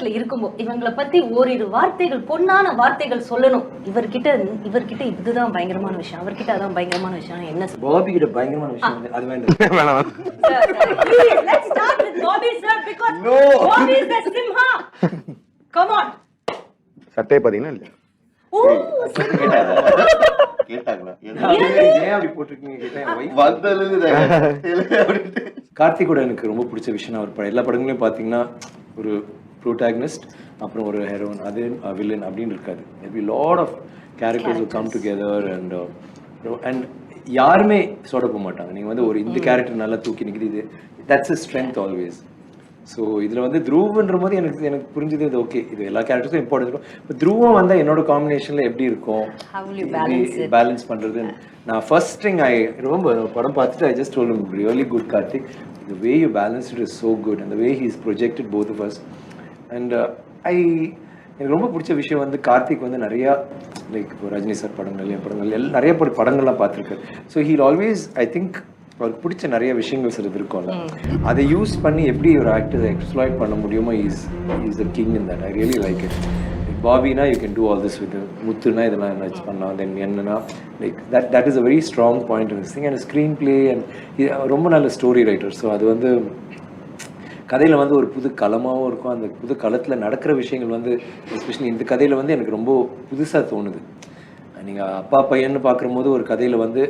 கேரக்டர்ல இருக்கும்போது இவங்களை பத்தி ஓரிரு வார்த்தைகள், பொன்னான வார்த்தைகள் சொல்லணும். இவர்கிட்ட இதுதான் பயங்கரமான விஷயம், அவர்கிட்ட அதான் பயங்கரமான விஷயம், என்ன பாபி கிட்ட பயங்கரமான விஷயம் அது வேண்டாம். Let's start with Bobby sir because Bobby is the Simha. Come on. சட்டை பாத்தீங்கன்னா இல்ல கார்த்திகோட எனக்கு ரொம்ப பிடிச்ச விஷயம் அவர் எல்லா படங்களையும் பாத்தீங்கன்னா ஒரு ப்ரோட்டாகனிஸ்ட் அப்புறம் ஒரு ஹீரோயின் அது வில்லன் அப்படின்னு இருக்காது. Lot of characters come together and யாருமே சொடப்ப மாட்டாங்க. நீங்க வந்து ஒரு இந்த கேரக்டர் நல்லா தூக்கி நிக்குது, இது that's a strength always. So இதில் வந்து த்ருவன்ற போது எனக்கு புரிஞ்சது இது ஓகே, இது எல்லா கேரக்டர்ஸும் இம்பார்ட்டன்ட் இருக்கும். இப்போ த்ருவம் வந்தால் என்னோட காம்பினேஷனில் எப்படி இருக்கும், பேலன்ஸ் பண்ணுறது. நான் ஃபர்ஸ்ட் திங் ரொம்ப படம் பார்த்துட்டு I just told him really good Karthik, the way you balanced it is so good and the way he's projected both of us. And எனக்கு ரொம்ப பிடிச்ச விஷயம் வந்து கார்த்திக் வந்து நிறையா லைக் இப்போ ரஜினி சார் படங்கள் என் படங்கள் நிறைய படங்கள்லாம் பார்த்துருக்காரு. So he'll always I think அவருக்கு பிடிச்ச நிறைய விஷயங்கள் சிலது இருக்கும்ல, அதை யூஸ் பண்ணி எப்படி ஒரு ஆக்டரை எக்ஸ்ப்ளாய்ட் பண்ண முடியுமோ is the king in that. I really like it. பாபினா you can do all this with, முத்துனா இதெல்லாம் என்ன பண்ணலாம், தென் என்னன்னா like that is a very strong point in this thing. And screenplay and ரொம்ப நல்ல ஸ்டோரி ரைட்டர். ஸோ அது வந்து கதையில் வந்து ஒரு புது களமாகவும் இருக்கும். அந்த புது களத்தில் நடக்கிற விஷயங்கள் வந்து எஸ்பெஷலி இந்த கதையில் வந்து எனக்கு ரொம்ப புதுசாக தோணுது. நீங்கள் அப்பா பையன்னு பார்க்கும்போது ஒரு கதையில் வந்து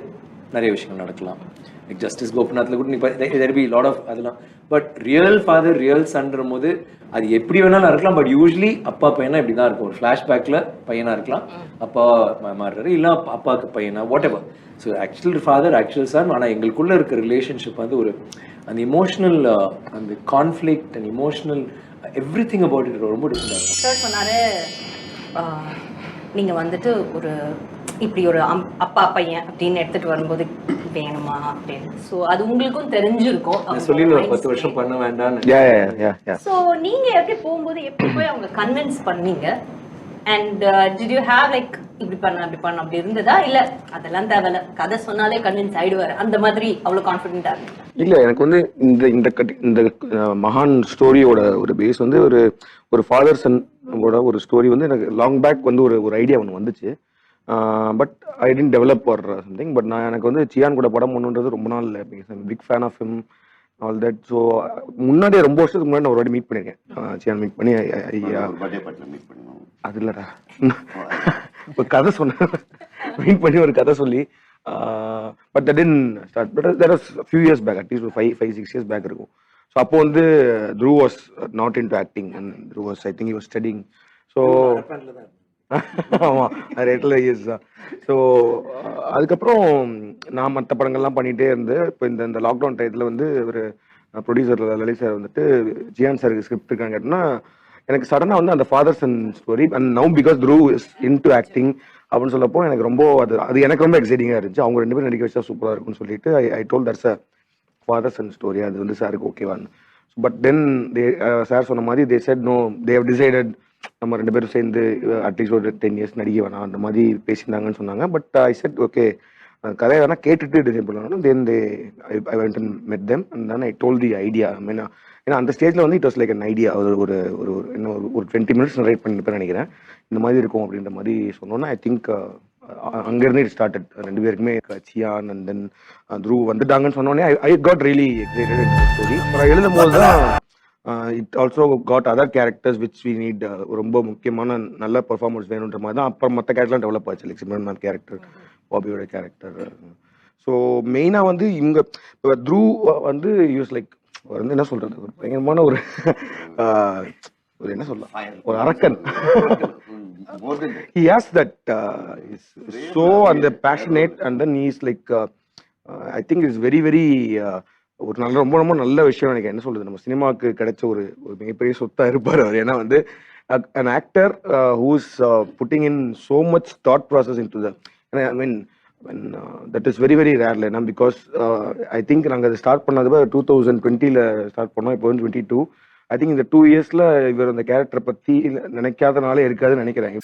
நிறைய விஷயங்கள் நடக்கலாம். லைக் ஜஸ்டிஸ் கோபிநாத்தில் கூட நீ லாட் ஆஃப் அதெல்லாம். பட் ரியல் ஃபாதர் ரியல் சன்ற போது அது எப்படி வேணாலும் இருக்கலாம். பட் யூஸ்வலி அப்பா பையனா இப்படி தான் இருக்கும். ஒரு ஃப்ளாஷ்பேக்கில் பையனாக இருக்கலாம், அப்பா மாறுறாரு, இல்லை அப்பாவுக்கு பையனா, whatever. So actual father actual son. ஆனால் எங்களுக்குள்ளே இருக்க ரிலேஷன்ஷிப் வந்து ஒரு அந்த இமோஷனல் அந்த conflict and emotional everything about it ரொம்ப டிஃப்ரெண்டாக இருக்கும். சார் சொன்னாரு நீங்கள் வந்துட்டு ஒரு இப்படி ஒரு அப்பா பையன் அப்படின்னு எடுத்துட்டு வரும்போது வேணுமா அப்படின்னு. ஸோ அது உங்களுக்கும் தெரிஞ்சிருக்கும். சொல்லி ஒரு 10 வருஷம் பண்ண வேண்டாம். ஸோ நீங்க எப்படி போகும்போது எப்படி போய் அவங்க கன்வின்ஸ் பண்ணீங்க? And did you have like இப்படி பண்ண அப்படி இருந்ததா, இல்ல அதெல்லாம் தேவையில்ல கதை சொன்னாலே கன்வின்ஸ் ஆயிடுவாரு அந்த மாதிரி அவ்வளவு கான்ஃபிடென்ட்டா இருந்தீங்க? இல்ல, எனக்கு வந்து இந்த மகான் ஸ்டோரியோட ஒரு பேஸ் வந்து ஒரு ஃபாதர் சன்னோட ஒரு ஸ்டோரி வந்து எனக்கு லாங் பேக் வந்து ஒரு ஐடியா ஒன்று வந்துச்சு. But I didn't develop or something. But எனக்கு வந்து சியான் கூட படம் பண்ணுன்றது ரொம்ப நாள் big fan of him all that. So முன்னாடியே ரொம்ப வருஷத்துக்கு முன்னாடி நான் ஒரு வாட்டி மீட் பண்ணியிருக்கேன். சியான் மீட் பண்ணி அது இல்லடா ஒரு கதை சொன்ன மீட் பண்ணி ஒரு கதை சொல்லி but that did start. But there was few years back, at least ஒரு 5-6 இயர்ஸ் பேக் இருக்கும். ஸோ அப்போ வந்து Dhruv was not in to acting and Dhruv was I think he was studying. So ஆமாம் ரேட்டில் இயர்ஸ் தான். ஸோ அதுக்கப்புறம் நான் மற்ற படங்கள்லாம் பண்ணிகிட்டே இருந்து இப்போ இந்த லாக்டவுன் டயத்தில் வந்து ஒரு ப்ரொடியூசர் லலித் சார் வந்துட்டு ஜியான் சாருக்கு ஸ்கிரிப்ட் இருக்கான்னு கேட்டோம்னா எனக்கு சடனாக வந்து அந்த father son story and now because Dhruv is in to acting அப்படின்னு சொல்லப்போ எனக்கு ரொம்ப அது எனக்கு ரொம்ப எக்ஸைட்டிங்காக இருந்துச்சு. அவங்க 2 பேரும் நடிக்க வச்சா சூப்பராக இருக்கும்னு சொல்லிட்டு I told that's a father son story. அது வந்து சாருக்கு ஓகேவான்னு. பட் தென் சார் சொன்ன மாதிரி they said no, they have decided நம்ம 2 பேரும் சேர்ந்து அட்லீஸ்ட் ஒரு 10 இயர்ஸ் நடிக்க வேணாம் அந்த மாதிரி பேசியிருந்தாங்கன்னு சொன்னாங்க. பட் ஐ செட் ஓகே கதையை வேணா கேட்டுட்டு டிசைன் பண்ணணும். Then I went and met them and then I told the idea. ஏன்னா அந்த ஸ்டேஜில் வந்து it was like an idea. ஒரு 20 மினிட்ஸ் நரேட் பண்ணிட்டு நினைக்கிறேன். இந்த மாதிரி இருக்கும் அப்படின்ற மாதிரி சொன்னோன்னா ஐ திங்க் அங்கேருந்து இட் ஸ்டார்டட். 2 பேருக்குமே சியான் அண்ட் தென் த்ருவ் வந்துட்டாங்கன்னு சொன்னோடனே I got really excited in the story. அப்புறம் எழுதும் போது தான் it also got other characters which we need. ரொம்ப முக்கியமான நல்ல பெர்ஃபார்மன்ஸ் வேணுன்ற மாதிரி தான் அப்புறம் மற்ற கேரக்டர்லாம் டெவலப் ஆச்சு. லைக் சிம்ரன் கேரக்டர், பாபியோட கேரக்டர். ஸோ மெயினாக வந்து இவங்க த்ருவ் வந்து யூஸ் லைக் வந்து என்ன சொல்றது, ஒரு பயங்கரமான ஒரு என்ன சொல்லலாம், ஒரு அரக்கன். He has that is so and the passionate and then he is like I think it's very very ஒரு நல்ல ரொம்ப ரொம்ப நல்ல விஷயம். எனக்கு என்ன சொல்றது, நம்ம சினிமாவுக்கு கிடைச்ச ஒரு மிகப்பெரிய சொத்தா இருப்பார் அவர். ஏன்னா வந்து an actor who is putting in so much thought process into the, I mean that is very very rare ல. because I think நாங்கள் அதை ஸ்டார்ட் பண்ணது 2020ல ஸ்டார்ட் பண்ணோம். இப்போ 2022. ஐ திங்க் இந்த 2 இயர்ஸ்ல இவர் அந்த கேரக்டரை பத்தி நினைக்காதனாலே இருக்காதுன்னு நினைக்கிறேன்.